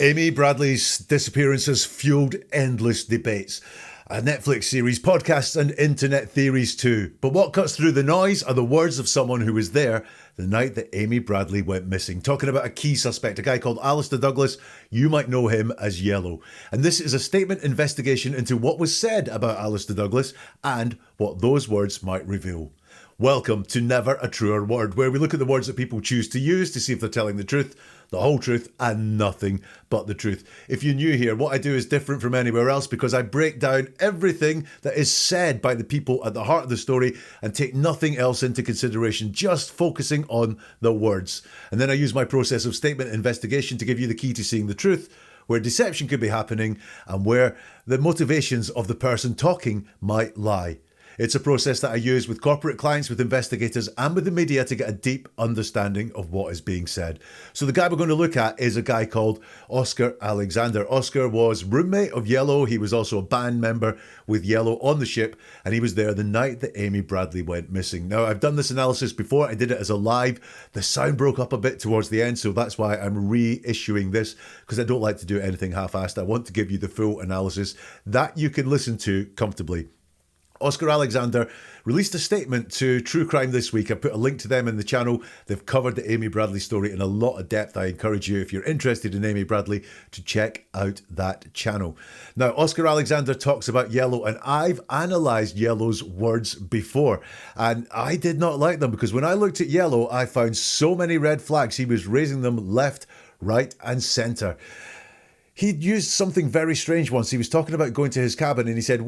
Amy Bradley's disappearance has fueled endless debates. A Netflix series, podcasts, and internet theories too. But what cuts through the noise are the words of someone who was there the night that Amy Bradley went missing. Talking about a key suspect, a guy called Alister Douglas. You might know him as Yellow. And this is a statement investigation into what was said about Alister Douglas and what those words might reveal. Welcome to Never a Truer Word, where we look at the words that people choose to use to see if they're telling the truth, the whole truth, and nothing but the truth. If you're new here, what I do is different from anywhere else because I break down everything that is said by the people at the heart of the story and take nothing else into consideration, just focusing on the words. And then I use my process of statement investigation to give you the key to seeing the truth, where deception could be happening and where the motivations of the person talking might lie. It's a process that I use with corporate clients, with investigators, and with the media to get a deep understanding of what is being said. So the guy we're going to look at is a guy called Oscar Alexander. Oscar was roommate of Yellow. He was also a band member with Yellow on the ship, and he was there the night that Amy Bradley went missing. Now, I've done this analysis before. I did it as a live. The sound broke up a bit towards the end, so that's why I'm reissuing this, because I don't like to do anything half-assed. I want to give you the full analysis that you can listen to comfortably. Oscar Alexander released a statement to True Crime this week. I put a link to them in the channel. They've covered the Amy Bradley story in a lot of depth. I encourage you, if you're interested in Amy Bradley, to check out that channel. Now, Oscar Alexander talks about Yellow, and I've analysed Yellow's words before, and I did not like them because when I looked at Yellow, I found so many red flags. He was raising them left, right, and centre. He'd used something very strange once. He was talking about going to his cabin and he said,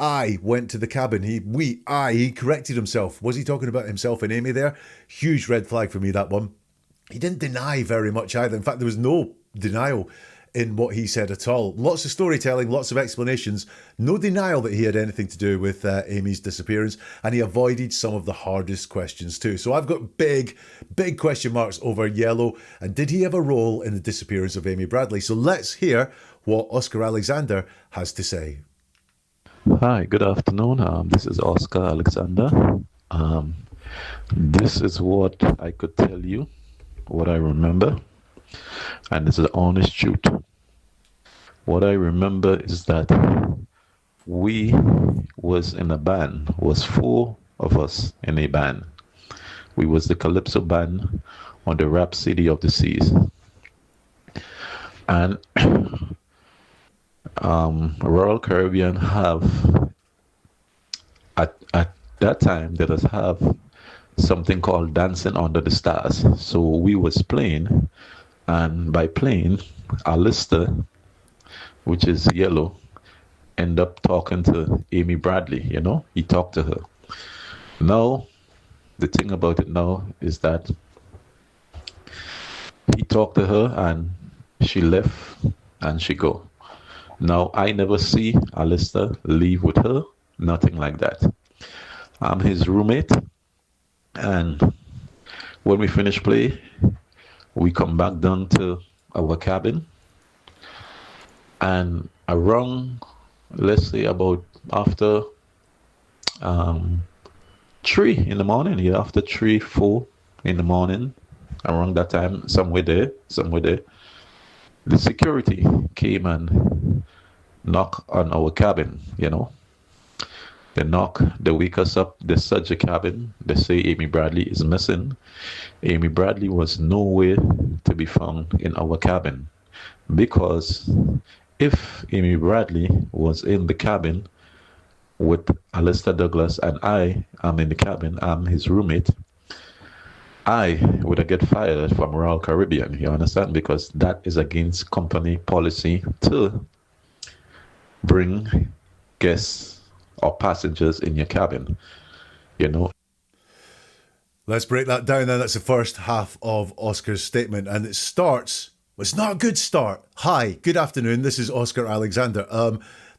I went to the cabin. He corrected himself. Was he talking about himself and Amy there? Huge red flag for me, that one. He didn't deny very much either. In fact, there was no denial in what he said at all. Lots of storytelling, lots of explanations, no denial that he had anything to do with Amy's disappearance, and he avoided some of the hardest questions too. So I've got big question marks over Yellow, and did he have a role in the disappearance of Amy Bradley? So let's hear what Oscar Alexander has to say. Hi, good afternoon. This is Oscar Alexander. This is what I could tell you, what I remember. And it's the honest truth. What I remember is that we was in a band, was 4 of us in a band. We was the Calypso band on the Rhapsody of the Seas. And Royal Caribbean have, at that time, let us have something called Dancing Under the Stars. So we was playing. And by playing, Alister, which is Yellow, end up talking to Amy Bradley, he talked to her. Now, the thing about it now is that he talked to her and she left and she go. Now, I never see Alister leave with her, nothing like that. I'm his roommate, and when we finish play, we come back down to our cabin, and around, let's say about after 3 in the morning, after 3, 4 in the morning, around that time, somewhere there, the security came and knocked on our cabin, They knock, they wake us up, they search the cabin, they say Amy Bradley is missing. Amy Bradley was nowhere to be found in our cabin, because if Amy Bradley was in the cabin with Alister Douglas and I am in the cabin, I'm his roommate, I would have get fired from Royal Caribbean, you understand? Because that is against company policy to bring guests or passengers in your cabin, Let's break that down then. That's the first half of Oscar's statement, and it starts, well, it's not a good start. Hi, good afternoon, this is Oscar Alexander.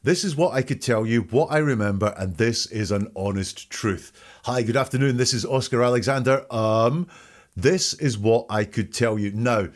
This is what I could tell you, what I remember, and this is an honest truth. Hi, good afternoon, this is Oscar Alexander. This is what I could tell you. Now,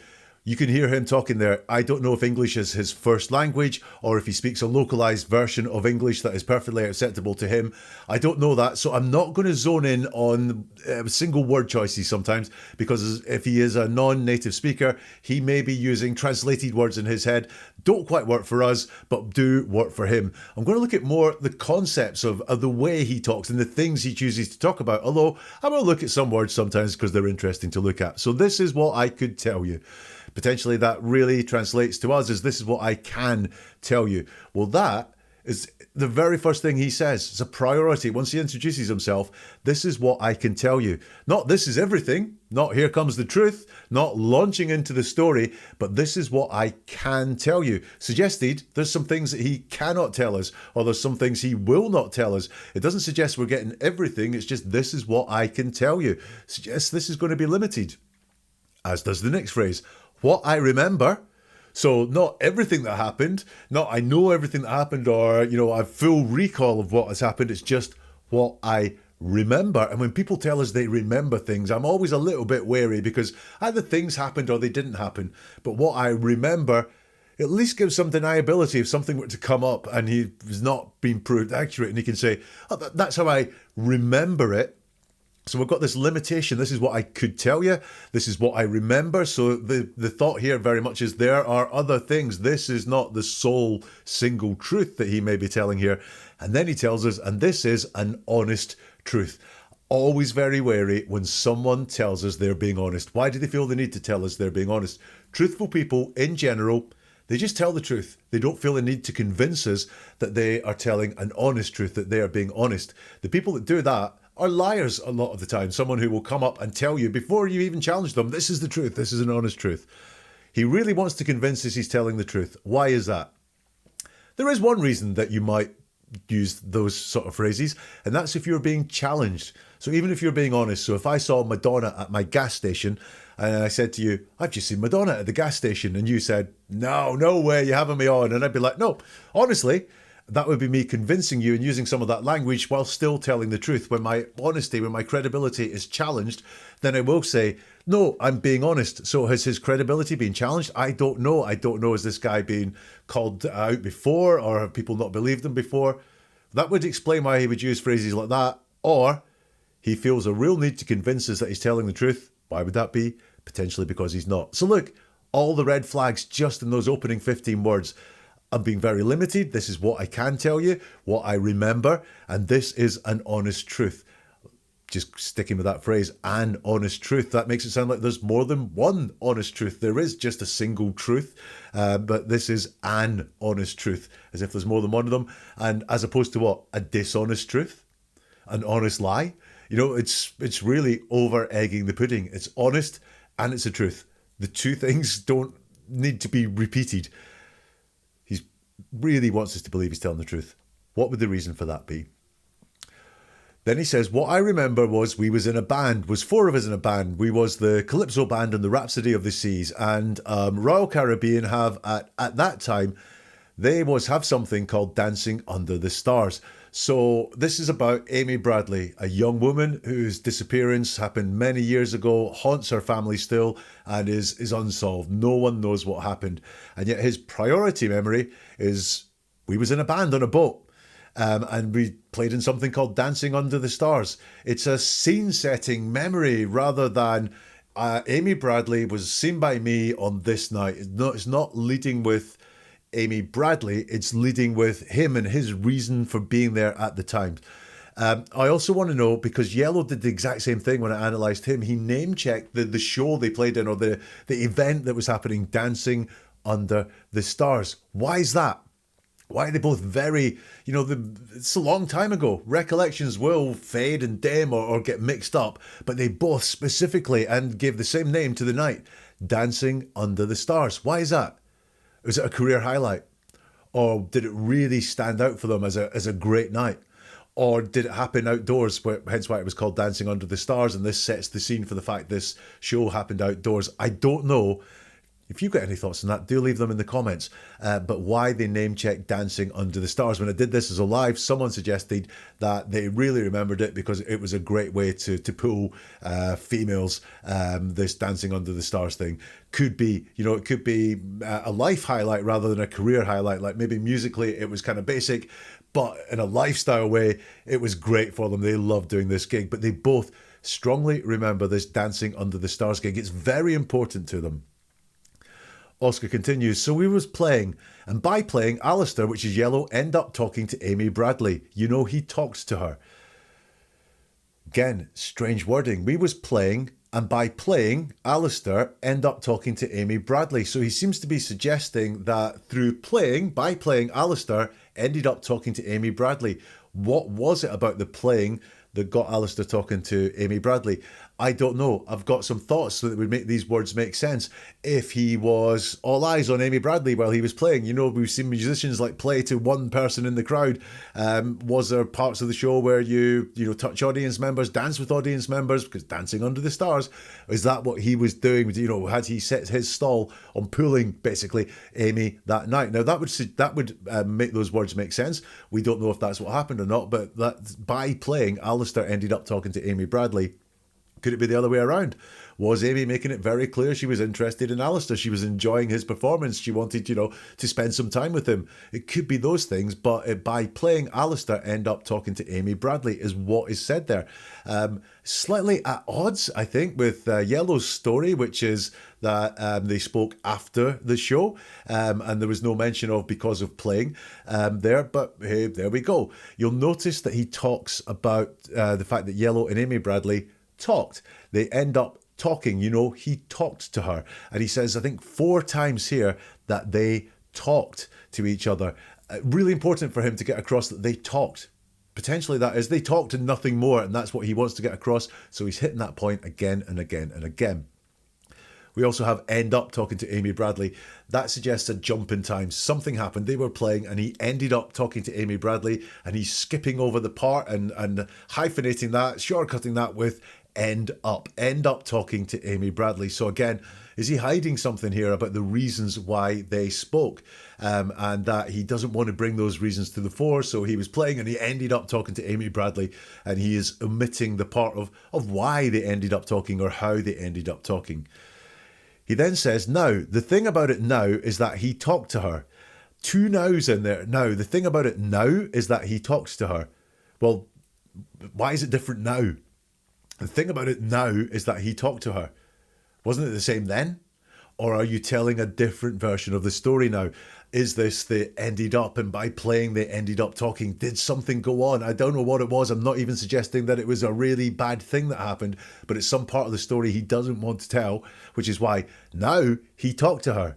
You can hear him talking there. I don't know if English is his first language or if he speaks a localized version of English that is perfectly acceptable to him. I don't know that. So I'm not going to zone in on single word choices sometimes, because if he is a non-native speaker, he may be using translated words in his head. Don't quite work for us, but do work for him. I'm going to look at more the concepts of the way he talks and the things he chooses to talk about. Although I'm going to look at some words sometimes because they're interesting to look at. So this is what I could tell you. Potentially that really translates to us as this is what I can tell you. Well, that is the very first thing he says. It's a priority. Once he introduces himself, this is what I can tell you. Not this is everything, not here comes the truth, not launching into the story, but this is what I can tell you. Suggested there's some things that he cannot tell us, or there's some things he will not tell us. It doesn't suggest we're getting everything, it's just this is what I can tell you. Suggests this is going to be limited. As does the next phrase. What I remember. So not everything that happened, not I know everything that happened, or, I have full recall of what has happened. It's just what I remember. And when people tell us they remember things, I'm always a little bit wary, because either things happened or they didn't happen. But what I remember at least gives some deniability if something were to come up and he has not been proved accurate, and he can say, oh, that's how I remember it. So we've got this limitation. This is what I could tell you. This is what I remember. So the thought here very much is there are other things. This is not the sole single truth that he may be telling here. And then he tells us, and this is an honest truth. Always very wary when someone tells us they're being honest. Why do they feel the need to tell us they're being honest? Truthful people in general, they just tell the truth. They don't feel the need to convince us that they are telling an honest truth, that they are being honest. The people that do that are liars a lot of the time. Someone who will come up and tell you before you even challenge them, this is the truth, this is an honest truth. He really wants to convince us he's telling the truth. Why is that? There is one reason that you might use those sort of phrases, and that's if you're being challenged. So even if you're being honest, so if I saw Madonna at my gas station and I said to you, I've just seen Madonna at the gas station, and you said, no way, you're having me on. And I'd be like, no, honestly, that would be me convincing you and using some of that language while still telling the truth. When my honesty, when my credibility is challenged, then I will say, no, I'm being honest. So has his credibility been challenged? I don't know. Has this guy been called out before, or have people not believed him before? That would explain why he would use phrases like that. Or he feels a real need to convince us that he's telling the truth. Why would that be? Potentially because he's not. So look, all the red flags just in those opening 15 words. I'm being very limited. This is what I can tell you, what I remember, and this is an honest truth. Just sticking with that phrase, an honest truth. That makes it sound like there's more than one honest truth. There is just a single truth, but this is an honest truth, as if there's more than one of them. And as opposed to what? A dishonest truth? An honest lie? It's really over-egging the pudding. It's honest and it's a truth. The two things don't need to be repeated. He really wants us to believe he's telling the truth. What would the reason for that be? Then he says, what I remember was we was in a band, was four of us in a band. We was the Calypso Band and the Rhapsody of the Seas. And Royal Caribbean have, at that time, they have something called Dancing Under the Stars. So this is about Amy Bradley, a young woman whose disappearance happened many years ago, haunts her family still, and is unsolved. No one knows what happened. And yet his priority memory is we was in a band on a boat. And we played in something called Dancing Under the Stars. It's a scene-setting memory rather than Amy Bradley was seen by me on this night. It's not leading with Amy Bradley. It's leading with him and his reason for being there at the time. I also want to know, because Yellow did the exact same thing when I analysed him. He name-checked the show they played in, or the event that was happening, Dancing Under the Stars. Why is that? Why are they both very, it's a long time ago. Recollections will fade and dim or get mixed up, but they both specifically and gave the same name to the night, Dancing Under the Stars. Why is that? Was it a career highlight? Or did it really stand out for them as a great night? Or did it happen outdoors, hence why it was called Dancing Under the Stars, and this sets the scene for the fact this show happened outdoors? I don't know. If you've got any thoughts on that, do leave them in the comments. But why they name-check Dancing Under the Stars? When I did this as a live, someone suggested that they really remembered it because it was a great way to pull females. This Dancing Under the Stars thing could be, it could be a life highlight rather than a career highlight. Like maybe musically it was kind of basic, but in a lifestyle way, it was great for them. They loved doing this gig, but they both strongly remember this Dancing Under the Stars gig. It's very important to them. Oscar continues, so we was playing, and by playing, Alister, which is yellow, end up talking to Amy Bradley. He talked to her. Again, strange wording. We was playing, and by playing, Alister end up talking to Amy Bradley. So he seems to be suggesting that by playing, Alister ended up talking to Amy Bradley. What was it about the playing that got Alister talking to Amy Bradley? I don't know. I've got some thoughts so that would make these words make sense. If he was all eyes on Amy Bradley while he was playing, we've seen musicians like play to one person in the crowd. Was there parts of the show where you touch audience members, dance with audience members, because Dancing Under the Stars? Is that what he was doing? Had he set his stall on pulling basically Amy that night? Now that would make those words make sense. We don't know if that's what happened or not, but that by playing, Alister ended up talking to Amy Bradley. Could it be the other way around? Was Amy making it very clear she was interested in Alister? She was enjoying his performance. She wanted, to spend some time with him. It could be those things, but by playing Alister end up talking to Amy Bradley is what is said there. Slightly at odds, I think, with Yellow's story, which is that they spoke after the show, and there was no mention of because of playing there, but hey, there we go. You'll notice that he talks about the fact that Yellow and Amy Bradley talked. They end up talking, he talked to her. And he says, I think 4 times here that they talked to each other. Really important for him to get across that they talked. Potentially that is, they talked and nothing more, and that's what he wants to get across. So he's hitting that point again and again and again. We also have end up talking to Amy Bradley. That suggests a jump in time. Something happened. They were playing and he ended up talking to Amy Bradley, and he's skipping over the part and hyphenating that, shortcutting that with end up talking to Amy Bradley. So again, is he hiding something here about the reasons why they spoke, and that he doesn't want to bring those reasons to the fore? So he was playing and he ended up talking to Amy Bradley, and he is omitting the part of why they ended up talking or how they ended up talking. He then says, now, the thing about it now is that he talked to her. 2 nows in there. Now, the thing about it now is that he talks to her. Well, why is it different now? The thing about it now is that he talked to her. Wasn't it the same then? Or are you telling a different version of the story now? Is this they ended up, and by playing they ended up talking? Did something go on? I don't know what it was. I'm not even suggesting that it was a really bad thing that happened, but it's some part of the story he doesn't want to tell, which is why now he talked to her.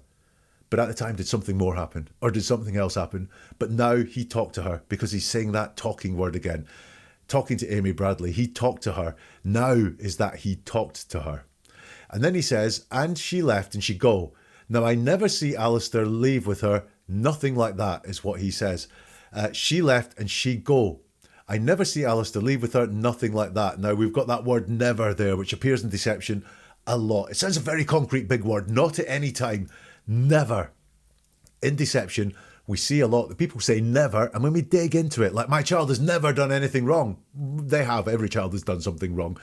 But at the time, did something more happen? Or did something else happen? But now he talked to her, because he's saying that talking word again. Talking to Amy Bradley, he talked to her. Now is that he talked to her. And then he says, and she left and she go. Now, I never see Alister leave with her. Nothing like that is what he says. She left and she go. I never see Alister leave with her. Nothing like that. Now, we've got that word never there, which appears in Deception a lot. It sounds a very concrete big word. Not at any time. Never. In Deception, we see a lot that people say never, and when we dig into it, like, my child has never done anything wrong. They have. Every child has done something wrong.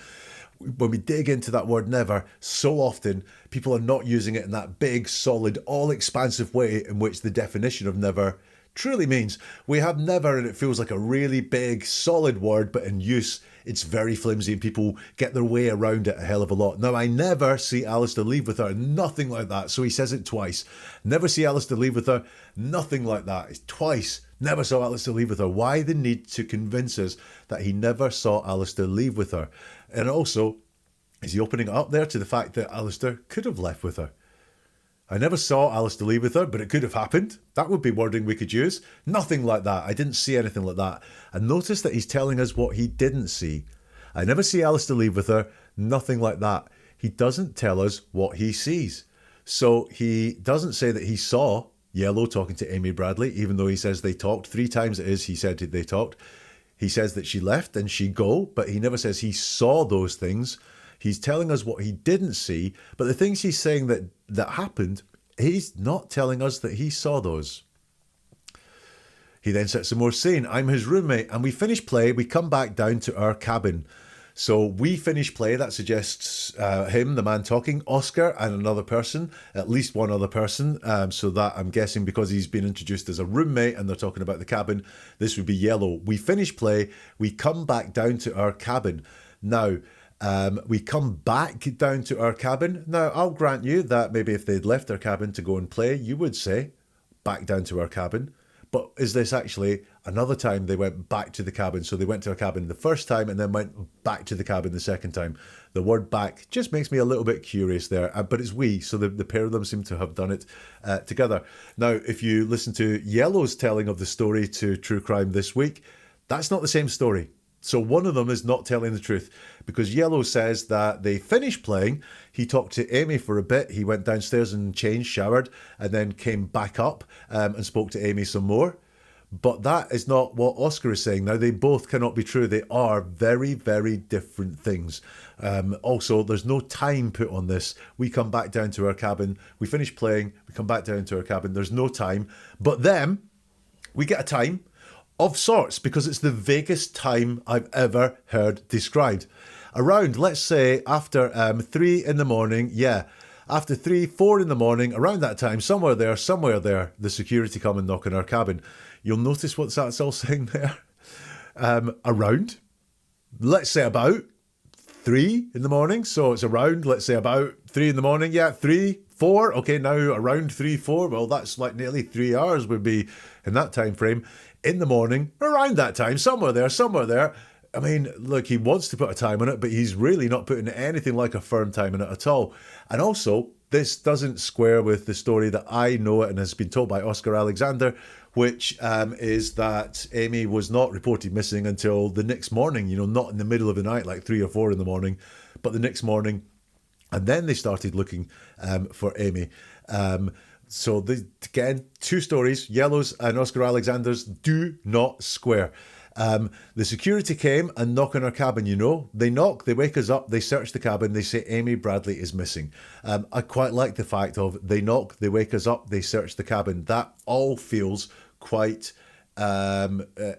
When we dig into that word never, so often people are not using it in that big, solid, all-expansive way in which the definition of never truly means. We have never, and it feels like a really big, solid word, but in use, it's very flimsy and people get their way around it a hell of a lot. Now, I never see Alister leave with her. Nothing like that. So he says it twice. Never see Alister leave with her. Nothing like that. It's twice. Never saw Alister leave with her. Why the need to convince us that he never saw Alister leave with her? And also, is he opening it up there to the fact that Alister could have left with her? I never saw Alister leave with her, but it could have happened. That would be wording we could use. Nothing like that. I didn't see anything like that. And notice that he's telling us what he didn't see. I never see Alister leave with her. Nothing like that. He doesn't tell us what he sees. So he doesn't say that he saw Yellow talking to Amy Bradley, even though he says they talked. 3 times it is he said they talked. He says that she left and she go, but he never says he saw those things. He's telling us what he didn't see, but the things he's saying that happened, he's not telling us that he saw those. He then sets some more saying, I'm his roommate, and we finish play, we come back down to our cabin. So we finish play, that suggests him, the man talking, Oscar and another person, at least one other person. So that I'm guessing because he's been introduced as a roommate and they're talking about the cabin, this would be Yellow. We finish play, we come back down to our cabin. Now, we come back down to our cabin. Now, I'll grant you that maybe if they'd left their cabin to go and play, you would say, back down to our cabin. But is this actually another time they went back to the cabin? So they went to a cabin the first time and then went back to the cabin the second time. The word back just makes me a little bit curious there, but it's we, so the pair of them seem to have done it together. Now, if you listen to Yellow's telling of the story to True Crime this week, that's not the same story. So one of them is not telling the truth because Yellow says that they finished playing. He talked to Amy for a bit. He went downstairs and changed, showered, and then came back up and spoke to Amy some more. But that is not what Oscar is saying. Now, they both cannot be true. They are very, very different things. Also, there's no time put on this. We come back down to our cabin. We finish playing. We come back down to our cabin. There's no time. But then we get a time of sorts, because it's the vaguest time I've ever heard described. Around, let's say, after 3 in the morning, after 3, 4 in the morning, around that time, somewhere there, the security come and knock on our cabin. You'll notice what that's all saying there. Around, let's say about 3 in the morning, so it's around, let's say about 3 in the morning, 3, 4, okay, now around 3, 4, well, that's like nearly 3 hours would be in that time frame. In the morning, around that time, somewhere there. I mean, look, he wants to put a time on it, but he's really not putting anything like a firm time on it at all. And also, this doesn't square with the story that I know and has been told by Oscar Alexander, which is that Amy was not reported missing until the next morning, not in the middle of the night, like 3 or 4 in the morning, but the next morning. And then they started looking for Amy. So, again, two stories, Yellow's and Oscar Alexander's, do not square. The security came and knock on our cabin, They knock, they wake us up, they search the cabin, they say Amy Bradley is missing. I quite like the fact of they knock, they wake us up, they search the cabin. That all feels quite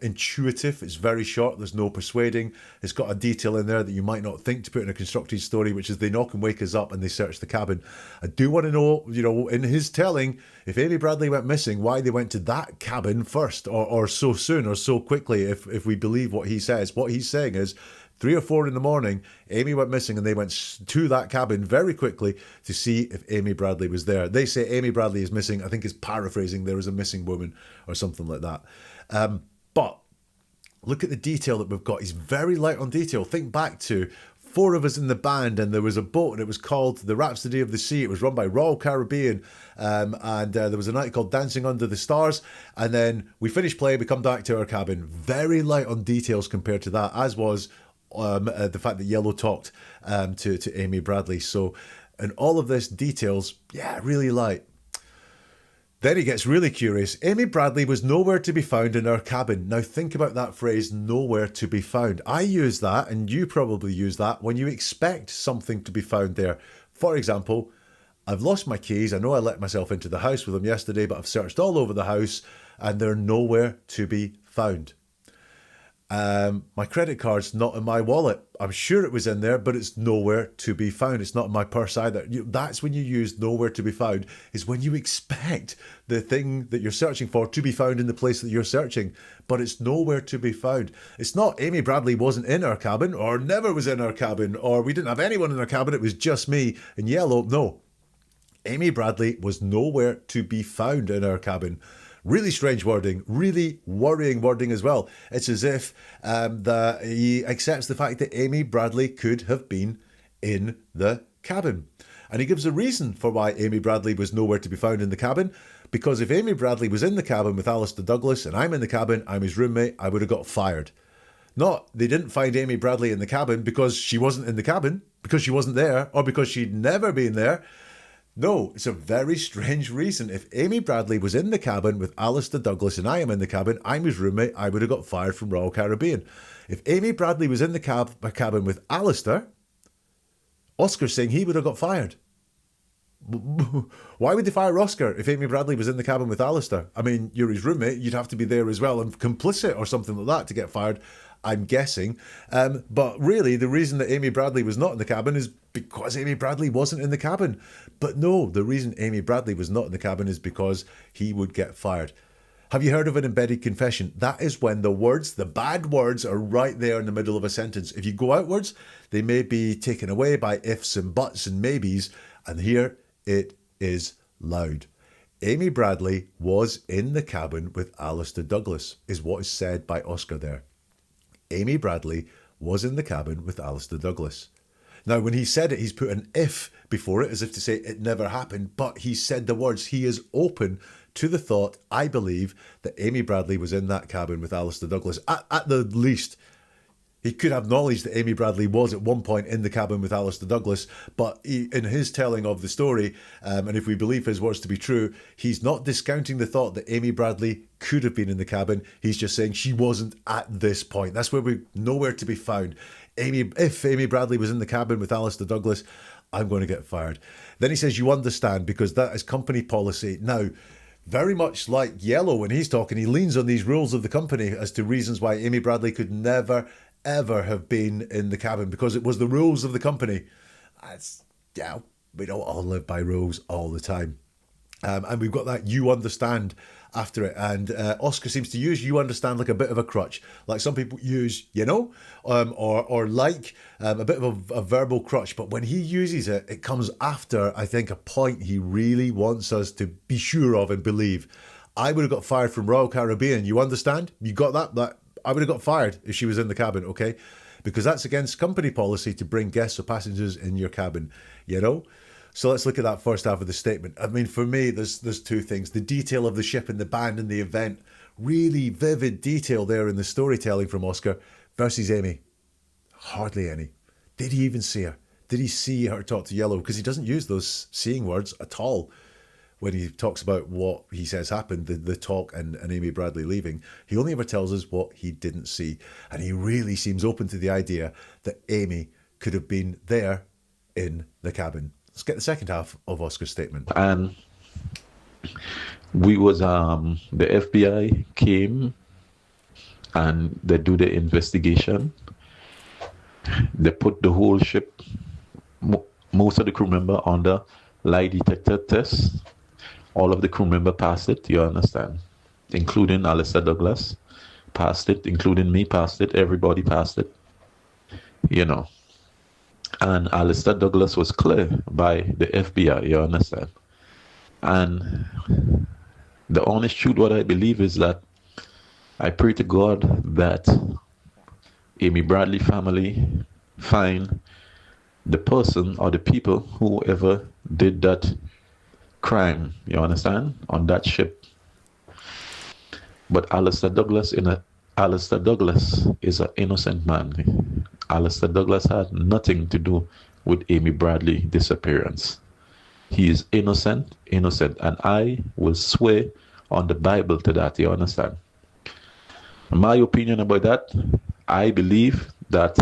intuitive. It's very short. There's no persuading. It's got a detail in there that you might not think to put in a constructed story, which is they knock and wake us up and they search the cabin. I do want to know, in his telling, if Amy Bradley went missing, why they went to that cabin first or so soon or so quickly, if we believe what he says. What he's saying is 3 or 4 in the morning, Amy went missing and they went to that cabin very quickly to see if Amy Bradley was there. They say Amy Bradley is missing. I think it's paraphrasing. There is a missing woman or something like that. But look at the detail that we've got. He's very light on detail. Think back to 4 of us in the band and there was a boat and it was called the Rhapsody of the Sea. It was run by Royal Caribbean and there was a night called Dancing Under the Stars, and then we finished play, we come back to our cabin. Very light on details compared to that, as was the fact that Yellow talked to Amy Bradley. So, and all of this details, really light. Then he gets really curious. Amy Bradley was nowhere to be found in our cabin. Now think about that phrase, nowhere to be found. I use that, and you probably use that, when you expect something to be found there. For example, I've lost my keys. I know I let myself into the house with them yesterday, but I've searched all over the house and they're nowhere to be found. My credit card's not in my wallet. I'm sure it was in there, but it's nowhere to be found. It's not in my purse either. That's when you use nowhere to be found, is when you expect the thing that you're searching for to be found in the place that you're searching, but it's nowhere to be found. It's not Amy Bradley wasn't in our cabin or never was in our cabin or we didn't have anyone in our cabin. It was just me and Yellow. No, Amy Bradley was nowhere to be found in our cabin. Really strange wording, really worrying wording as well. It's as if that he accepts the fact that Amy Bradley could have been in the cabin. And he gives a reason for why Amy Bradley was nowhere to be found in the cabin. Because if Amy Bradley was in the cabin with Alister Douglas and I'm in the cabin, I'm his roommate, I would have got fired. Not, they didn't find Amy Bradley in the cabin because she wasn't in the cabin, because she wasn't there, or because she'd never been there. No, it's a very strange reason. If Amy Bradley was in the cabin with Alister Douglas and I am in the cabin, I'm his roommate, I would have got fired from Royal Caribbean. If Amy Bradley was in the cabin with Alister, Oscar's saying he would have got fired. Why would they fire Oscar if Amy Bradley was in the cabin with Alister? I mean, you're his roommate, you'd have to be there as well and complicit or something like that to get fired, I'm guessing. But really, the reason that Amy Bradley was not in the cabin is because Amy Bradley wasn't in the cabin. But no, the reason Amy Bradley was not in the cabin is because he would get fired. Have you heard of an embedded confession? That is when the words, the bad words, are right there in the middle of a sentence. If you go outwards, they may be taken away by ifs and buts and maybes. And here it is loud. Amy Bradley was in the cabin with Alister Douglas, is what is said by Oscar there. Amy Bradley was in the cabin with Alister Douglas. Now, when he said it, he's put an if before it, as if to say it never happened, but he said the words. He is open to the thought, I believe, that Amy Bradley was in that cabin with Alister Douglas. At the least, he could have knowledge that Amy Bradley was at one point in the cabin with Alister Douglas, but in his telling of the story, and if we believe his words to be true, he's not discounting the thought that Amy Bradley could have been in the cabin. He's just saying she wasn't at this point. That's where we're nowhere to be found. If Amy Bradley was in the cabin with Alister Douglas, I'm going to get fired. Then he says, you understand, because that is company policy. Now, very much like Yellow, when he's talking, he leans on these rules of the company as to reasons why Amy Bradley could never, ever have been in the cabin, because it was the rules of the company. We don't all live by rules all the time. And we've got that you understand after it. And Oscar seems to use you understand like a bit of a crutch. Like some people use, or like a bit of a verbal crutch. But when he uses it, it comes after, I think, a point he really wants us to be sure of and believe. I would have got fired from Royal Caribbean. You understand? You got that? That I would have got fired if she was in the cabin, okay? Because that's against company policy to bring guests or passengers in your cabin, So let's look at that first half of the statement. I mean, for me, there's two things. The detail of the ship and the band and the event. Really vivid detail there in the storytelling from Oscar versus Amy. Hardly any. Did he even see her? Did he see her talk to Yellow? Because he doesn't use those seeing words at all when he talks about what he says happened, the talk and Amy Bradley leaving. He only ever tells us what he didn't see. And he really seems open to the idea that Amy could have been there in the cabin. Let's get the second half of Oscar's statement. And we was the FBI came and they do the investigation. They put the whole ship, most of the crew member under lie detector test. All of the crew member passed it, you understand, including Alister Douglas passed it, including me passed it, everybody passed it, And Alister Douglas was cleared by the FBI, you understand? And the honest truth, what I believe is that I pray to God that Amy Bradley family find the person or the people whoever did that crime, you understand, on that ship. But Alister Douglas is an innocent man. Alister Douglas had nothing to do with Amy Bradley's disappearance. He is innocent, and I will swear on the Bible to that, you understand? My opinion about that, I believe that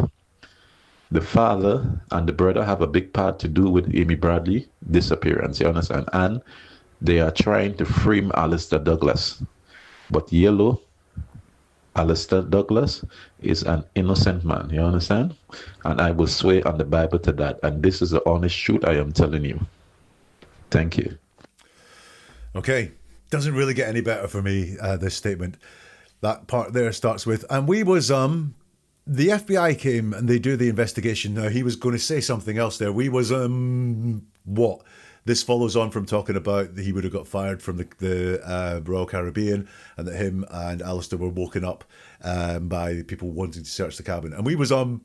the father and the brother have a big part to do with Amy Bradley's disappearance, you understand? And they are trying to frame Alister Douglas. But Yellow, Alister Douglas, is an innocent man, you understand? And I will swear on the Bible to that. And this is the honest truth I am telling you. Thank you. Okay. Doesn't really get any better for me, this statement. That part there starts with, and we was, the FBI came and they do the investigation. Now, he was going to say something else there. We was, what? This follows on from talking about that he would have got fired from the Royal Caribbean and that him and Alister were woken up by people wanting to search the cabin. And we was the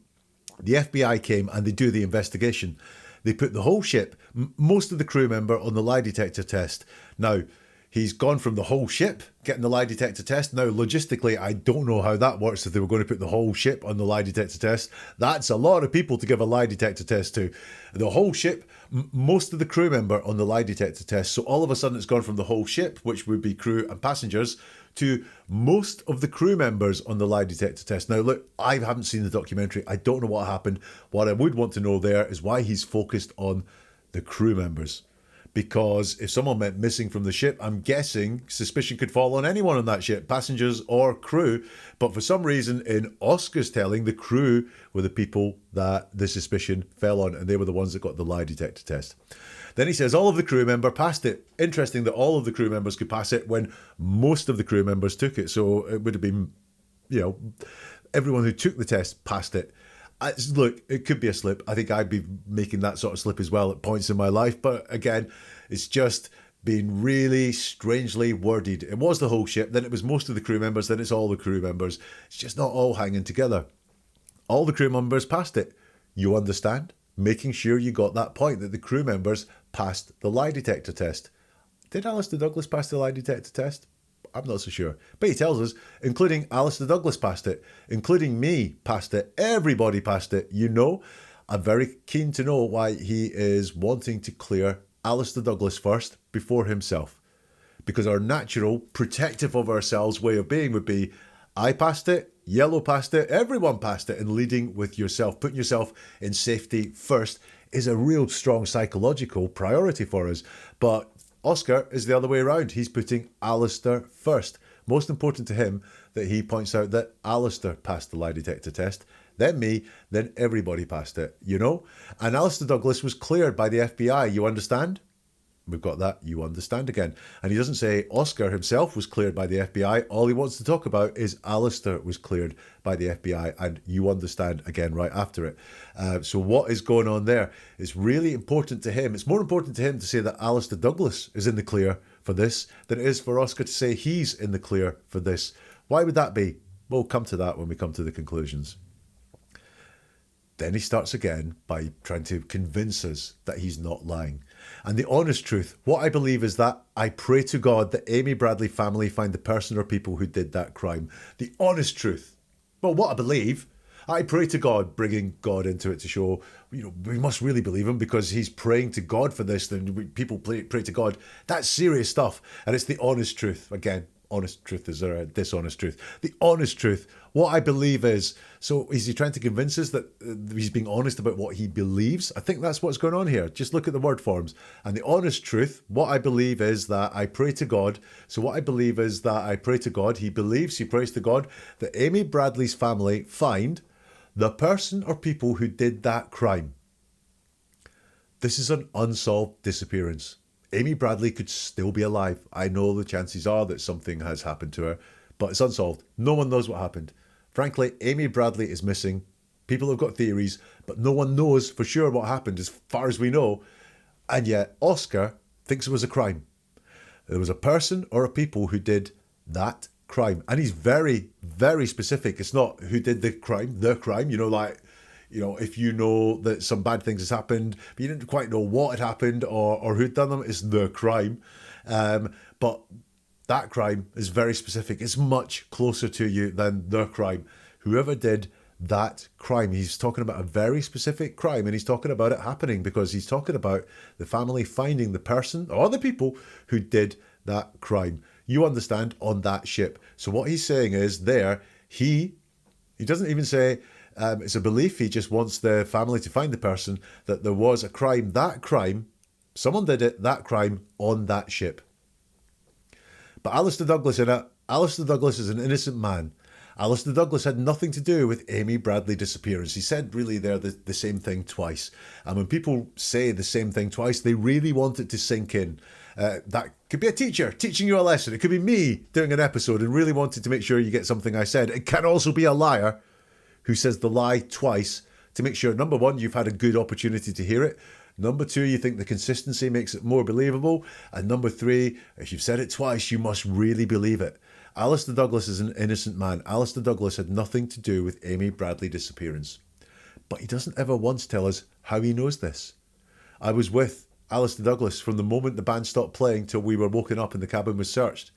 FBI came and they do the investigation. They put the whole ship, most of the crew member on the lie detector test. Now, he's gone from the whole ship getting the lie detector test. Now, logistically, I don't know how that works if they were going to put the whole ship on the lie detector test. That's a lot of people to give a lie detector test to. The whole ship, most of the crew member on the lie detector test. So all of a sudden it's gone from the whole ship, which would be crew and passengers, to most of the crew members on the lie detector test. Now, look, I haven't seen the documentary. I don't know what happened. What I would want to know there is why he's focused on the crew members. because if someone went missing from the ship, I'm guessing suspicion could fall on anyone on that ship, passengers or crew. But for some reason, in Oscar's telling, the crew were the people that the suspicion fell on, and they were the ones that got the lie detector test. Then he says all of the crew member passed it. Interesting that all of the crew members could pass it when most of the crew members took it. So it would have been, everyone who took the test passed it. Look, it could be a slip. I think I'd be making that sort of slip as well at points in my life. But again, it's just been really strangely worded. It was the whole ship, then it was most of the crew members, then it's all the crew members. It's just not all hanging together. All the crew members passed it. You understand? Making sure you got that point, that the crew members passed the lie detector test. Did Alister Douglas pass the lie detector test? I'm not so sure. But he tells us, including Alister Douglas passed it, including me passed it, everybody passed it. I'm very keen to know why he is wanting to clear Alister Douglas first before himself. Because our natural, protective of ourselves way of being would be, I passed it, Yellow passed it, everyone passed it, and leading with yourself, putting yourself in safety first is a real strong psychological priority for us. But Oscar is the other way around. He's putting Alister first. Most important to him that he points out that Alister passed the lie detector test, then me, then everybody passed it, And Alister Douglas was cleared by the FBI, you understand? We've got that, you understand again. And he doesn't say Oscar himself was cleared by the FBI. All he wants to talk about is Alister was cleared by the FBI, and you understand again right after it. So what is going on there? It's really important to him. It's more important to him to say that Alister Douglas is in the clear for this than it is for Oscar to say he's in the clear for this. Why would that be? We'll come to that when we come to the conclusions. Then he starts again by trying to convince us that he's not lying. And the honest truth, what I believe is that I pray to God that Amy Bradley family find the person or people who did that crime. The honest truth. Well, what I believe, I pray to God, bringing God into it to show, we must really believe him because he's praying to God for this. Then people pray to God. That's serious stuff. And it's the honest truth. Again, honest truth, is there a dishonest truth? The honest truth, what I believe is, so is he trying to convince us that he's being honest about what he believes? I think that's what's going on here. Just look at the word forms. And the honest truth, what I believe is that I pray to God. So what I believe is that I pray to God. He believes, he prays to God, that Amy Bradley's family find the person or people who did that crime. This is an unsolved disappearance. Amy Bradley could still be alive. I know the chances are that something has happened to her, but it's unsolved. No one knows what happened. Frankly, Amy Bradley is missing. People have got theories, but no one knows for sure what happened as far as we know. And yet, Oscar thinks it was a crime. There was a person or a people who did that crime. And he's very, very specific. It's not who did the crime, if you know that some bad things has happened, but you didn't quite know what had happened or who'd done them, it's the crime. But that crime is very specific. It's much closer to you than the crime. Whoever did that crime, he's talking about a very specific crime, and he's talking about it happening because he's talking about the family finding the person or the people who did that crime. You understand, on that ship. So what he's saying is there, he doesn't even say, it's a belief, he just wants the family to find the person, that there was a crime, that crime, someone did it, that crime on that ship. But Alister Douglas in it, Alister Douglas is an innocent man. Alister Douglas had nothing to do with Amy Bradley disappearance. He said really there the same thing twice. And when people say the same thing twice, they really want it to sink in. That could be a teacher teaching you a lesson. It could be me doing an episode and really wanting to make sure you get something I said. It can also be a liar who says the lie twice to make sure, number one, you've had a good opportunity to hear it. Number two, you think the consistency makes it more believable. And number three, if you've said it twice, you must really believe it. Alister Douglas is an innocent man. Alister Douglas had nothing to do with Amy Bradley disappearance. But he doesn't ever once tell us how he knows this. I was with Alister Douglas from the moment the band stopped playing till we were woken up and the cabin was searched.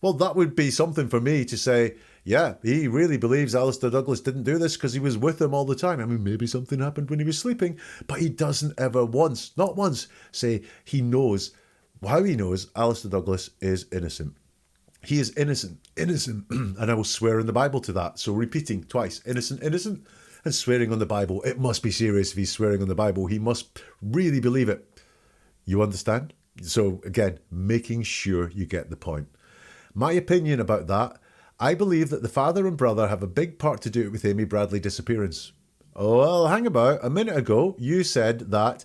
Well, that would be something for me to say, yeah, he really believes Alister Douglas didn't do this because he was with him all the time. I mean, maybe something happened when he was sleeping, but he doesn't ever once, not once, say he knows, how he knows Alister Douglas is innocent. He is innocent, and I will swear in the Bible to that. So repeating twice, innocent, and swearing on the Bible. It must be serious if he's swearing on the Bible. He must really believe it. You understand? So again, making sure you get the point. My opinion about that, I believe that the father and brother have a big part to do with Amy Bradley's disappearance. Oh, well, hang about. A minute ago, you said that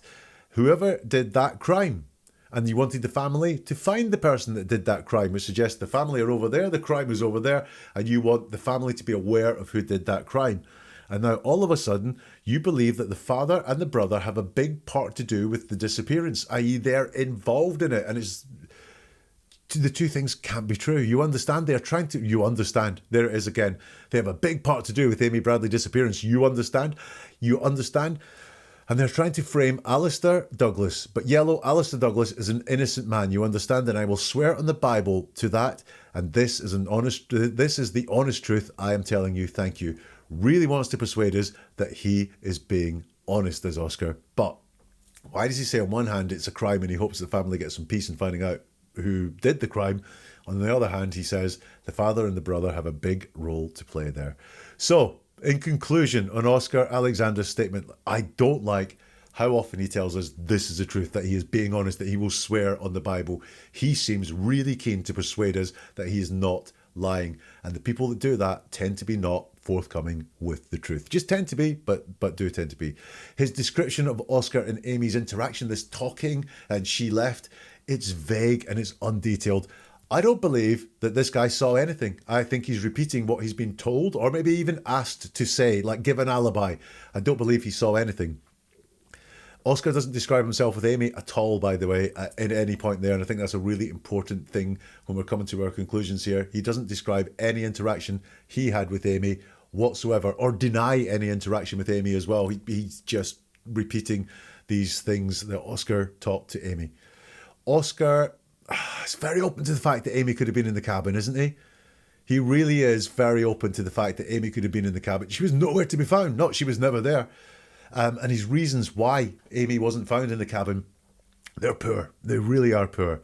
whoever did that crime, and you wanted the family to find the person that did that crime, which suggests the family are over there, the crime is over there, and you want the family to be aware of who did that crime. And now all of a sudden, you believe that the father and the brother have a big part to do with the disappearance, i.e. they're involved in it. And it's the two things can't be true. You understand they're trying to, you understand. There it is again. They have a big part to do with Amy Bradley's disappearance. You understand. And they're trying to frame Alister Douglas. But Yellow, Alister Douglas is an innocent man, you understand, and I will swear on the Bible to that. And this is the honest truth I am telling you. Thank you. Really wants to persuade us that he is being honest, as Oscar. But why does he say on one hand it's a crime and he hopes the family gets some peace in finding out who did the crime? On the other hand, he says the father and the brother have a big role to play there. So, in conclusion, on Oscar Alexander's statement, I don't like how often he tells us this is the truth, that he is being honest, that he will swear on the Bible. He seems really keen to persuade us that he is not lying. And the people that do that tend to be not forthcoming with the truth. Just tend to be, but do tend to be. His description of Oscar and Amy's interaction, this talking and she left, it's vague and it's undetailed. I don't believe that this guy saw anything. I think he's repeating what he's been told or maybe even asked to say, like give an alibi. I don't believe he saw anything. Oscar doesn't describe himself with Amy at all, by the way, at any point there. And I think that's a really important thing when we're coming to our conclusions here. He doesn't describe any interaction he had with Amy whatsoever, or deny any interaction with Amy as well. He's just repeating these things that Oscar talked to Amy. Oscar is very open to the fact that Amy could have been in the cabin, isn't he? He really is very open to the fact that Amy could have been in the cabin. She was nowhere to be found. Not she was never there. And his reasons why Amy wasn't found in the cabin, they're poor. They really are poor.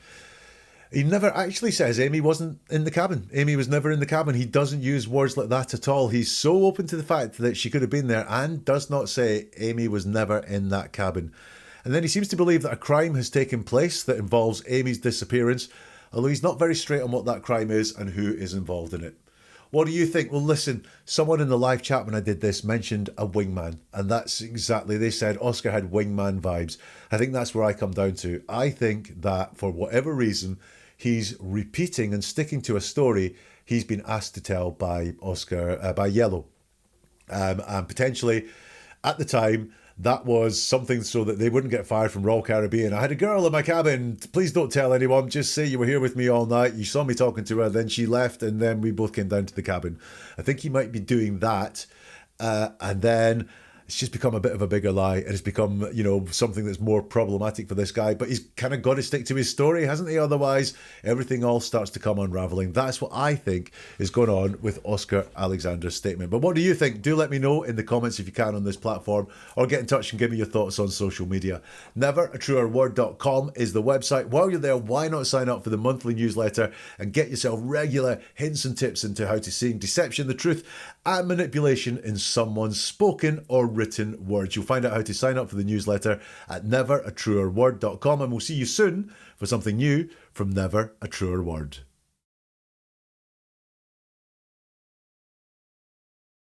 He never actually says Amy wasn't in the cabin. Amy was never in the cabin. He doesn't use words like that at all. He's so open to the fact that she could have been there and does not say Amy was never in that cabin. And then he seems to believe that a crime has taken place that involves Amy's disappearance, although he's not very straight on what that crime is and who is involved in it. What do you think? Well, listen, someone in the live chat when I did this mentioned a wingman, and that's exactly, they said Oscar had wingman vibes. I think that's where I come down to. I think that for whatever reason, he's repeating and sticking to a story he's been asked to tell by Oscar, by Yellow. And potentially, at the time, that was something so that they wouldn't get fired from Royal Caribbean. I had a girl in my cabin. Please don't tell anyone. Just say you were here with me all night. You saw me talking to her. Then she left and then we both came down to the cabin. I think he might be doing that. And then it's just become a bit of a bigger lie. And it's become, something that's more problematic for this guy. But he's kind of got to stick to his story, hasn't he? Otherwise, everything all starts to come unraveling. That's what I think is going on with Oscar Alexander's statement. But what do you think? Do let me know in the comments if you can on this platform, or get in touch and give me your thoughts on social media. NeverAtruerWord.com is the website. While you're there, why not sign up for the monthly newsletter and get yourself regular hints and tips into how to see deception, the truth, and manipulation in someone's spoken or written words. You'll find out how to sign up for the newsletter at NeverAtruerWord.com, and we'll see you soon for something new from Never a Truer Word.